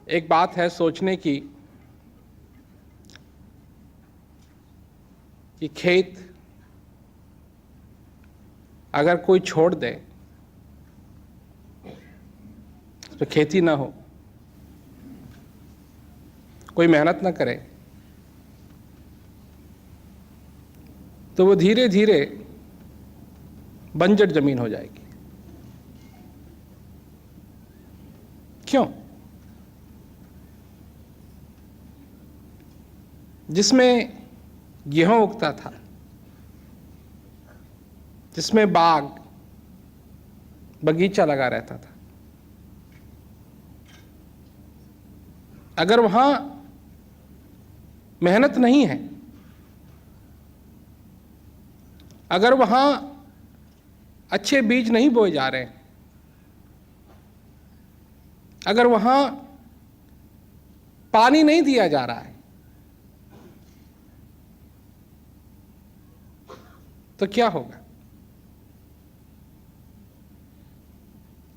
एक बात है सोचने की कि खेत अगर कोई छोड़ दे, उस पर खेती ना हो, कोई मेहनत ना करे, तो वो धीरे धीरे बंजर जमीन हो जाएगी। क्यों? जिसमें गेहूं उगता था, जिसमें बाग बगीचा लगा रहता था, अगर वहां मेहनत नहीं है, अगर वहां अच्छे बीज नहीं बोए जा रहे हैं, अगर वहां पानी नहीं दिया जा रहा है, तो क्या होगा?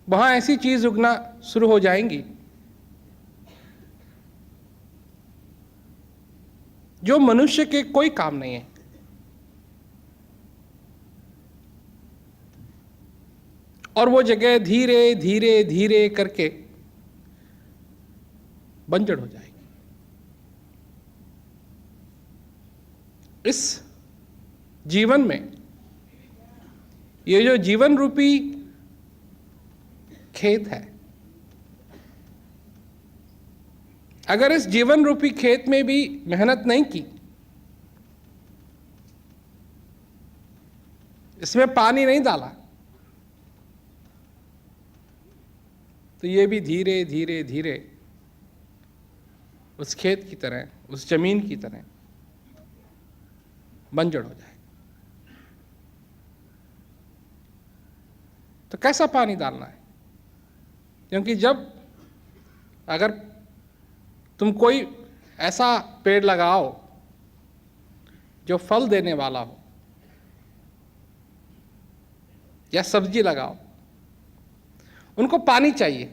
वहां ऐसी चीज उगना शुरू हो जाएंगी जो मनुष्य के कोई काम नहीं है। और वो जगह धीरे धीरे धीरे करके बंजर हो जाएगी। इस जीवन में ये जो जीवन रूपी खेत है, अगर इस जीवन रूपी खेत में भी मेहनत नहीं की, इसमें पानी नहीं डाला, तो ये भी धीरे धीरे धीरे उस खेत की तरह, उस जमीन की तरह बंजर हो जाए। तो कैसा पानी डालना है? क्योंकि जब अगर तुम कोई ऐसा पेड़ लगाओ जो फल देने वाला हो, या सब्जी लगाओ, उनको पानी चाहिए,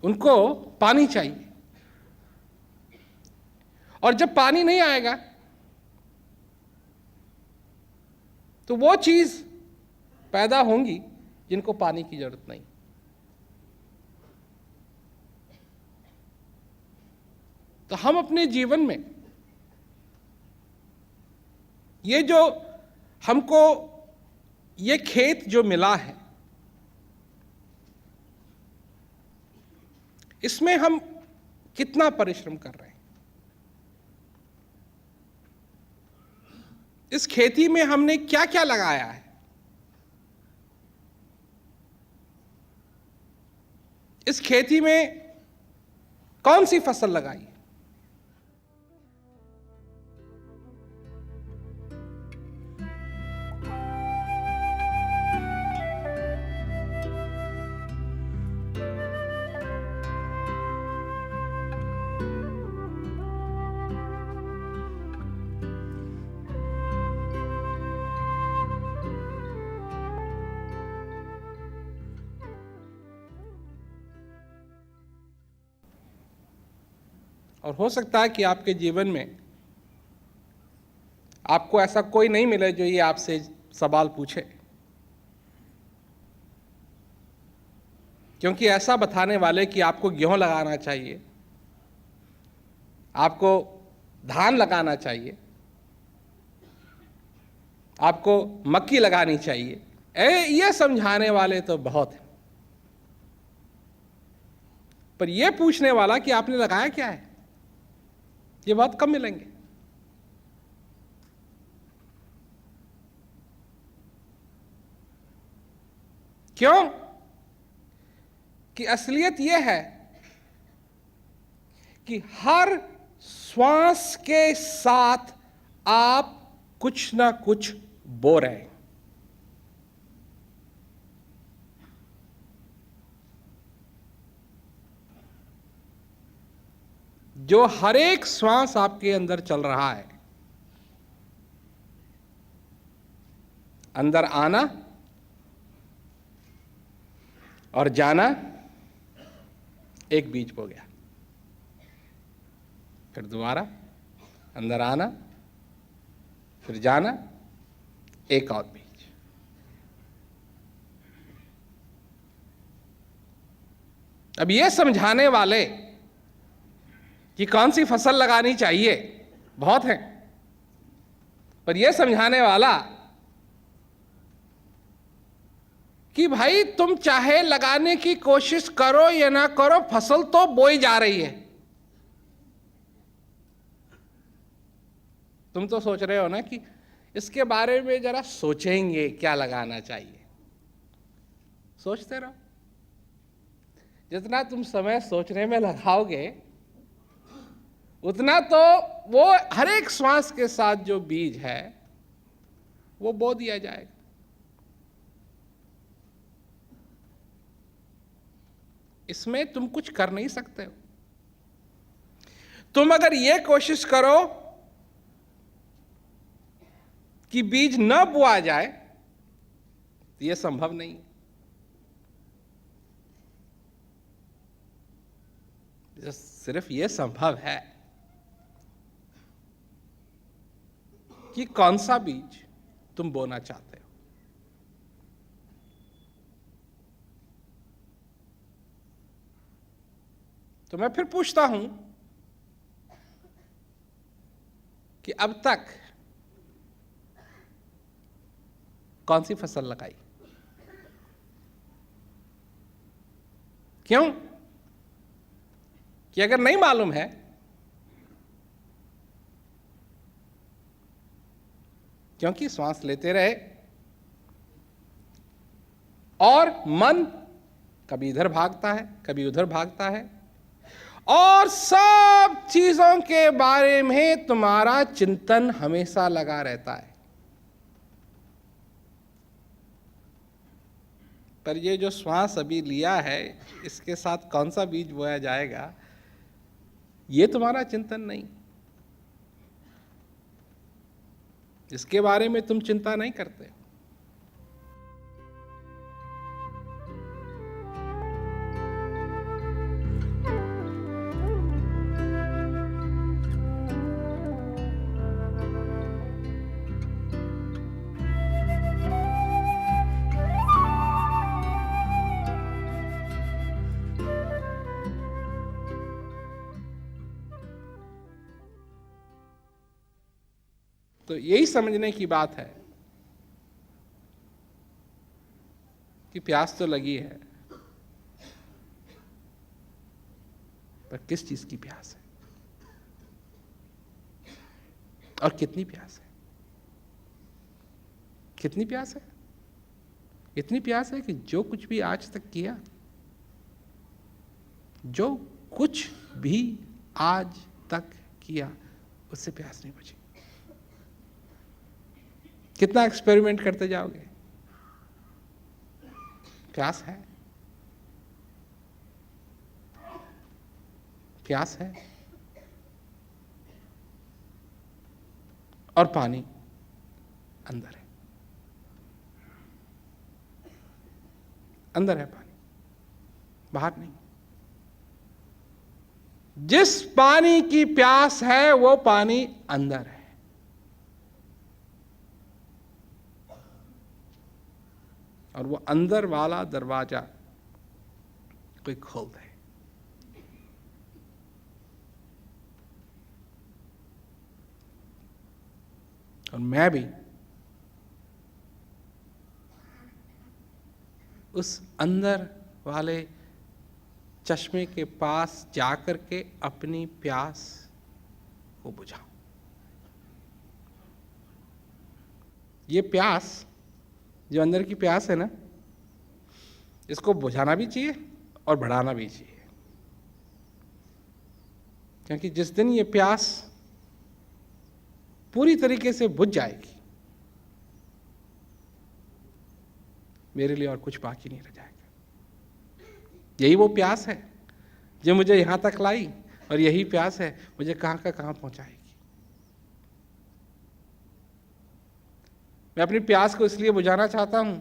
उनको पानी चाहिए। और जब पानी नहीं आएगा तो वो चीज पैदा होंगी जिनको पानी की जरूरत नहीं। तो हम अपने जीवन में ये जो हमको ये खेत जो मिला है, इसमें हम कितना परिश्रम कर रहे हैं? इस खेती में हमने क्या क्या लगाया है? इस खेती में कौन सी फसल लगाई है? और हो सकता है कि आपके जीवन में आपको ऐसा कोई नहीं मिले जो ये आपसे सवाल पूछे, क्योंकि ऐसा बताने वाले कि आपको गेहूं लगाना चाहिए, आपको धान लगाना चाहिए, आपको मक्की लगानी चाहिए, ये समझाने वाले तो बहुत हैं। पर यह पूछने वाला कि आपने लगाया क्या है, ये बहुत कम मिलेंगे। क्यों? कि असलियत यह है कि हर श्वास के साथ आप कुछ ना कुछ बो रहे हैं। जो हर एक श्वास आपके अंदर चल रहा है, अंदर आना और जाना, एक बीज बो गया, फिर दोबारा अंदर आना, फिर जाना, एक और बीज। अब ये समझाने वाले कि कौन सी फसल लगानी चाहिए बहुत हैं, पर यह समझाने वाला कि भाई तुम चाहे लगाने की कोशिश करो या ना करो, फसल तो बोई जा रही है। तुम तो सोच रहे हो ना कि इसके बारे में जरा सोचेंगे क्या लगाना चाहिए। सोचते रहो, जितना तुम समय सोचने में लगाओगे उतना तो वो हर एक श्वास के साथ जो बीज है वो बो दिया जाएगा। इसमें तुम कुछ कर नहीं सकते हो। तुम अगर ये कोशिश करो कि बीज न बोआ जाए तो यह संभव नहीं। सिर्फ यह संभव है कि कौन सा बीज तुम बोना चाहते हो। तो मैं फिर पूछता हूं कि अब तक कौन सी फसल लगाई? क्यों? कि अगर नहीं मालूम है क्योंकि श्वास लेते रहे और मन कभी इधर भागता है, कभी उधर भागता है, और सब चीजों के बारे में तुम्हारा चिंतन हमेशा लगा रहता है। पर ये जो श्वास अभी लिया है, इसके साथ कौन सा बीज बोया जाएगा, ये तुम्हारा चिंतन नहीं। इसके बारे में तुम चिंता नहीं करते। तो यही समझने की बात है कि प्यास तो लगी है, पर किस चीज की प्यास है और कितनी प्यास है? कितनी प्यास है? इतनी प्यास है कि जो कुछ भी आज तक किया, जो कुछ भी आज तक किया, उससे प्यास नहीं बुझी। कितना एक्सपेरिमेंट करते जाओगे, प्यास है, प्यास है। और पानी अंदर है, अंदर है पानी, बाहर नहीं। जिस पानी की प्यास है वो पानी अंदर है। और वो अंदर वाला दरवाजा कोई खोल दे। और मैं भी उस अंदर वाले चश्मे के पास जाकर के अपनी प्यास को बुझाऊं। ये प्यास, जो अंदर की प्यास है ना, इसको बुझाना भी चाहिए और बढ़ाना भी चाहिए। क्योंकि जिस दिन ये प्यास पूरी तरीके से बुझ जाएगी, मेरे लिए और कुछ बाकी नहीं रह जाएगा। यही वो प्यास है जो मुझे यहां तक लाई, और यही प्यास है मुझे कहां का कहां पहुंचाएगी। मैं अपनी प्यास को इसलिए बुझाना चाहता हूं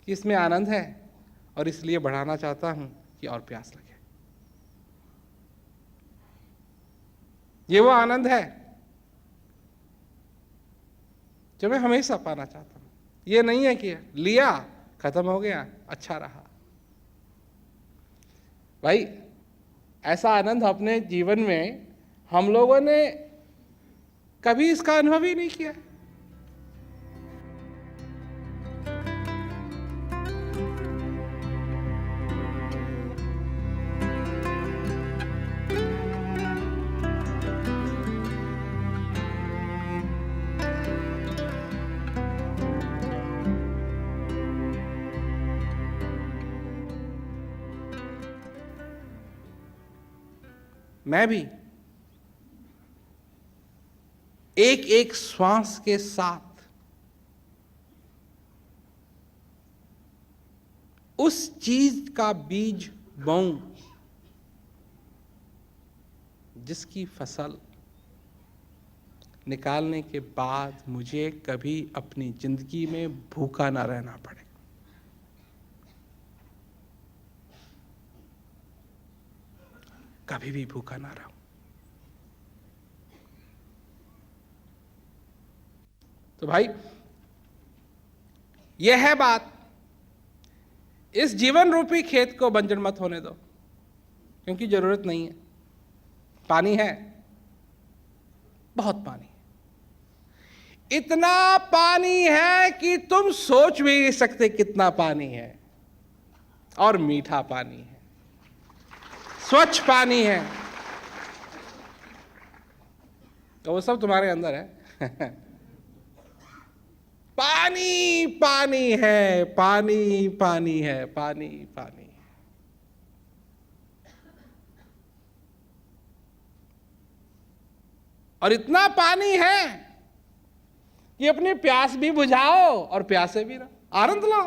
कि इसमें आनंद है, और इसलिए बढ़ाना चाहता हूं कि और प्यास लगे। ये वो आनंद है जो मैं हमेशा पाना चाहता हूं। ये नहीं है कि लिया, खत्म हो गया, अच्छा रहा। भाई, ऐसा आनंद अपने जीवन में हम लोगों ने कभी इसका अनुभव ही नहीं किया। मैं भी एक एक श्वास के साथ उस चीज का बीज बोऊं जिसकी फसल निकालने के बाद मुझे कभी अपनी जिंदगी में भूखा ना रहना पड़े। कभी भी भूखा ना रहूं। तो भाई, यह है बात। इस जीवन रूपी खेत को बंजर मत होने दो, क्योंकि जरूरत नहीं है। पानी है, बहुत पानी है। इतना पानी है कि तुम सोच भी नहीं सकते कितना पानी है। और मीठा पानी है, स्वच्छ पानी है, तो वो सब तुम्हारे अंदर है। पानी पानी है, पानी पानी है, पानी पानी है। और इतना पानी है कि अपनी प्यास भी बुझाओ और प्यासे भी रहो, आनंद लो।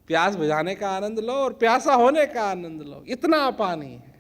प्यास बुझाने का आनंद लो और प्यासा होने का आनंद लो। इतना पानी है।